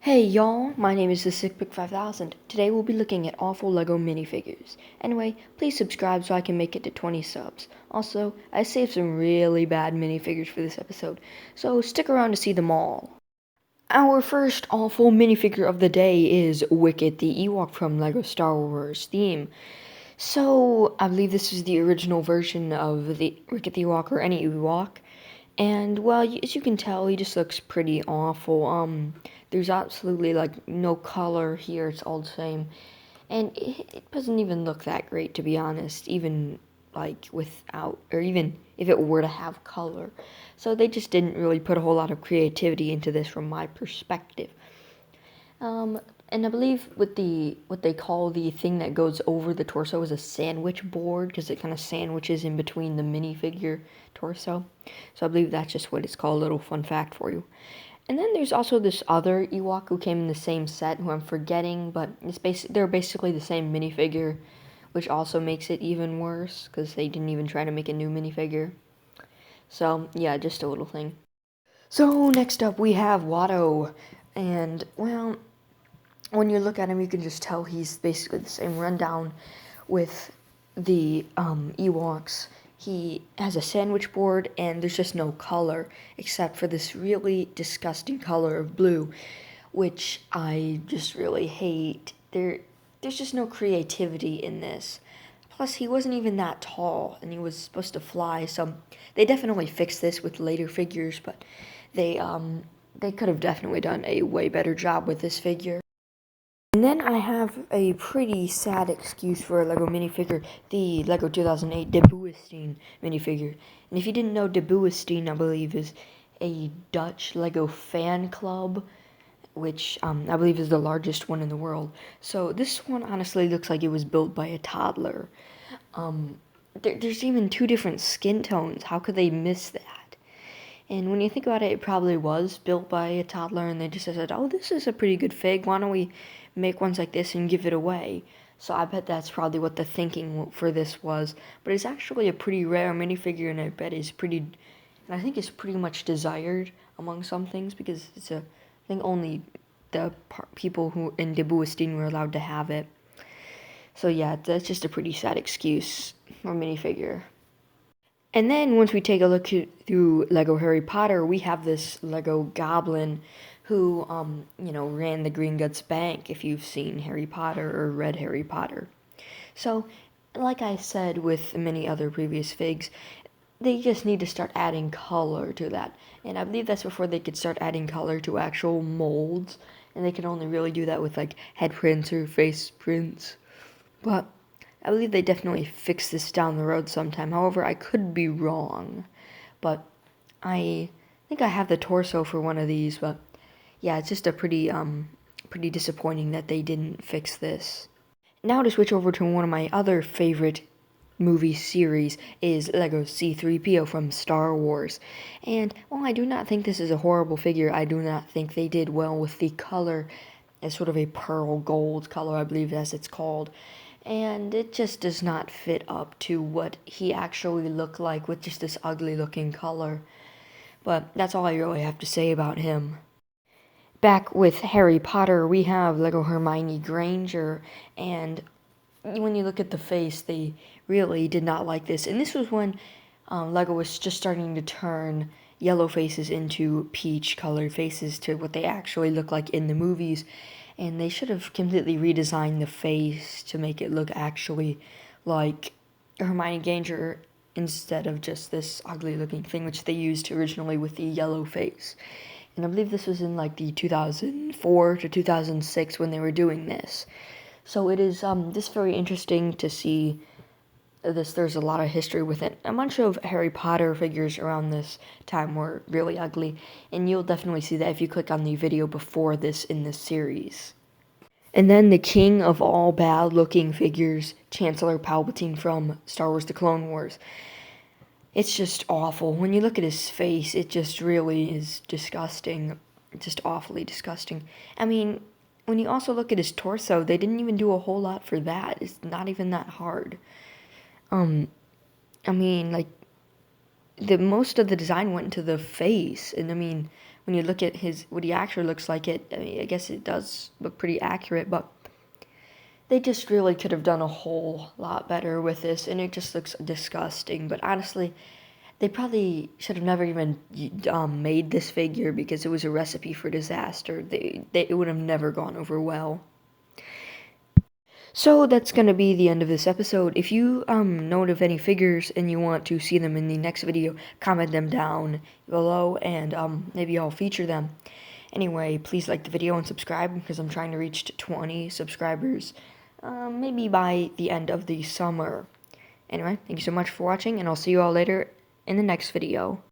Hey y'all, my name is the SickPick5000. Today we'll be looking at awful LEGO minifigures. Anyway, please subscribe so I can make it to 20 subs. Also, I saved some really bad minifigures for this episode, so stick around to see them all. Our first awful minifigure of the day is Wicket the Ewok from LEGO Star Wars theme. So, I believe this is the original version of the Wicket the Ewok or any Ewok. And well, as you can tell, he just looks pretty awful. There's absolutely like no color here. It's all the same, and it doesn't even look that great, to be honest. Even like without, or even if it were to have color. So they just didn't really put a whole lot of creativity into this, from my perspective. And I believe with the what they call the thing that goes over the torso is a sandwich board, because it kind of sandwiches in between the minifigure torso. So I believe that's just what it's called. A little fun fact for you. And then there's also this other Ewok who came in the same set, who I'm forgetting, but they're basically the same minifigure, which also makes it even worse because they didn't even try to make a new minifigure. So yeah, just a little thing. So next up we have Watto, and well, when you look at him, you can just tell he's basically the same rundown with the Ewoks. He has a sandwich board, and there's just no color except for this really disgusting color of blue, which I just really hate. There's just no creativity in this. Plus, he wasn't even that tall, and he was supposed to fly. So they definitely fixed this with later figures, but they could have definitely done a way better job with this figure. And then I have a pretty sad excuse for a LEGO minifigure, the LEGO 2008 Debuestein minifigure. And if you didn't know, Debuestein, I believe, is a Dutch LEGO fan club, which I believe is the largest one in the world. So this one honestly looks like it was built by a toddler. There's even two different skin tones. How could they miss that? And when you think about it, it probably was built by a toddler, and they just said, oh, this is a pretty good fig. Why don't we make ones like this and give it away? So I bet that's probably what the thinking for this was. But it's actually a pretty rare minifigure, and I bet it's pretty, and I think it's pretty much desired among some things, because it's I think only the people who in Debuestein were allowed to have it. So yeah, that's just a pretty sad excuse for a minifigure. And then once we take a look through Lego Harry Potter, we have this Lego Goblin who, ran the Gringotts Bank, if you've seen Harry Potter or read Harry Potter. So, like I said with many other previous figs, they just need to start adding color to that. And I believe that's before they could start adding color to actual molds. And they can only really do that with like head prints or face prints. But I believe they definitely fix this down the road sometime. However, I could be wrong. But I think I have the torso for one of these, but yeah, it's just a pretty disappointing that they didn't fix this. Now to switch over to one of my other favorite movie series is Lego C-3PO from Star Wars. And while I do not think this is a horrible figure, I do not think they did well with the color as sort of a pearl gold color, I believe as it's called. And it just does not fit up to what he actually looked like with just this ugly looking color. But that's all I really have to say about him. Back with Harry Potter, we have Lego Hermione Granger, and when you look at the face, they really did not like this. And this was when Lego was just starting to turn yellow faces into peach colored faces to what they actually look like in the movies. And they should have completely redesigned the face to make it look actually like Hermione Granger instead of just this ugly looking thing which they used originally with the yellow face. And I believe this was in like the 2004 to 2006 when they were doing this. So it is just very interesting to see this. There's a lot of history with it. A bunch of Harry Potter figures around this time were really ugly, and you'll definitely see that if you click on the video before this in this series. And then the king of all bad-looking figures, Chancellor Palpatine from Star Wars: The Clone Wars. It's just awful. When you look at his face, it just really is disgusting. Just awfully disgusting. I mean, when you also look at his torso, they didn't even do a whole lot for that. It's not even that hard. I mean, like, the most of the design went into the face, and I mean, when you look at what he actually looks like, I mean, I guess it does look pretty accurate, but they just really could have done a whole lot better with this, and it just looks disgusting. But honestly, they probably should have never even made this figure, because it was a recipe for disaster. It would have never gone over well. So that's going to be the end of this episode. If you know of any figures and you want to see them in the next video, comment them down below, and maybe I'll feature them. Anyway, please like the video and subscribe, because I'm trying to reach 20 subscribers, maybe by the end of the summer. Anyway, thank you so much for watching, and I'll see you all later in the next video.